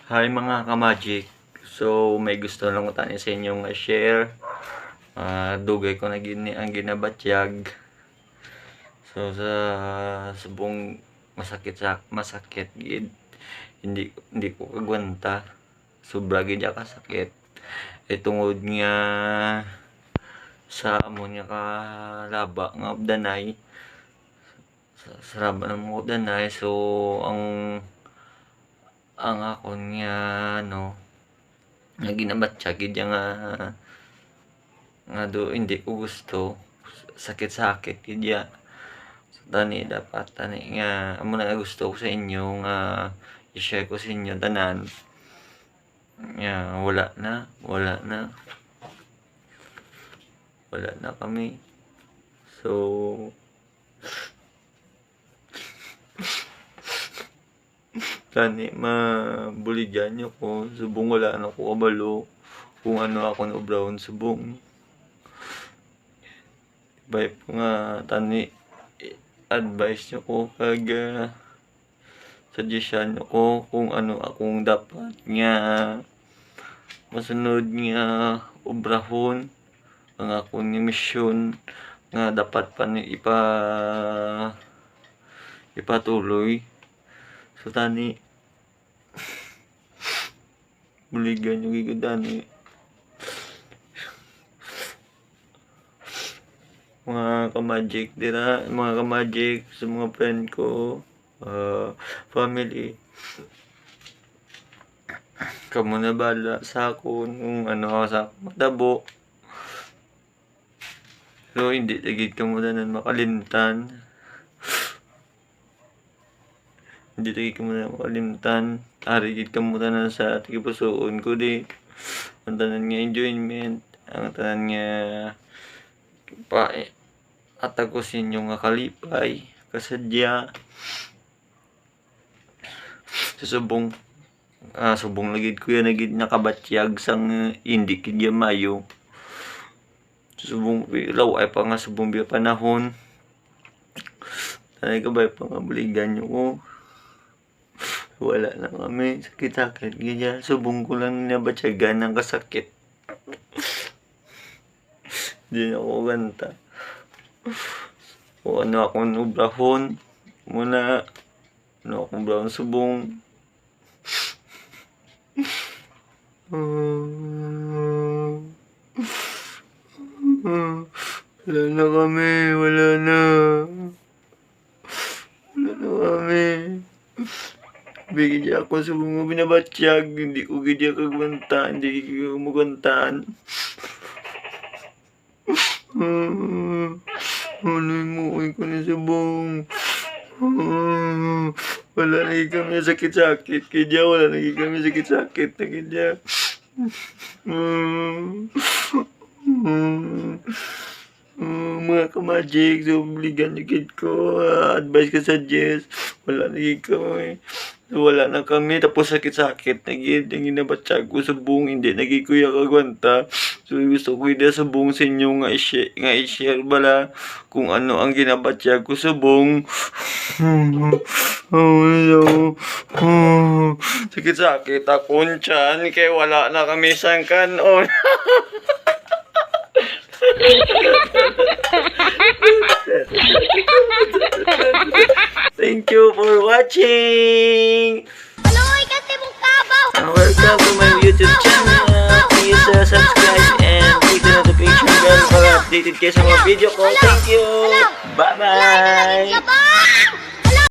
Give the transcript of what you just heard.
Hi mga ka-magic. So, may gusto lang ko tanya sa inyong share. Dugay ko na ang ginabatyag. So, sa subong masakit gid. Hindi ko kagwanta. Sobra gid ka sakit. Tungod nga sa amo niya ka laba nga obdanay. Sa laba ng mga obdanay. So, ang akon nga nga ginabatyagid nga do hindi ko gusto sakit kidya. So, tani dapat tani nga amo na gusto ko sa inyo nga i-share ko sa inyo tanan nga wala na kami. So tani mabuligyan nyo ko subong wala na ko kabalo kung ano ako na brown subong bay po nga tani advice nyo ko kag suggestion nyo ko kung ano akong dapat nga masunod nga obrahon ang akong misyon nga dapat pa ni ipatuloy. So tani buligan yung gigod tani mga ka-magic dira, mga ka-magic sa mga friend ko, family, kamo na bala sa akon kung ano sa matabo. So hindi tagid kamo na makalimtan. Hindi tagid kamo na makalimtan. Arigid kamo tanan sa tigipusoon ko di. Ang tanan nga enjoyment, ang tanan nga atagosin yung nga kalipay kasadya sa subong lagid ko yan nagid nakabatyag sang hindi kidya mayo subong law ay pa nga subong biya panahon tanay kabay pa nga buligan nyo ko wala na kami sakit kidya subong ko lang nabatyagan ng kasakit. Di na ako ganta. O ano akong obrahon muna. Ano akong brown subong. Wala na kami. Wala na kami. Bigyan ako subong mo binabatyag. Hindi ko gidya kagwanta. Hindi ko magantaan. Ano ko na subong. Wala lagi kami sakit kaya wala lagi kami sakit na kaya mga ka-magic so obligan yung kid ko advice ka suggest wala lagi kami. Wala na kami, tapos sakit na gid, ang ginabatyag ko sa buong hindi nagikuya kagwanta. So gusto ko ida sa buong sa inyo nga i-share bala kung ano ang ginabatyag ko sa buong. Sakit akong tiyan, kaya wala na kami sang kanon. Thank you for watching. Welcome to my YouTube channel. Please subscribe and click the notification bell para updated kayo sa mga video ko. Thank you. Bye bye.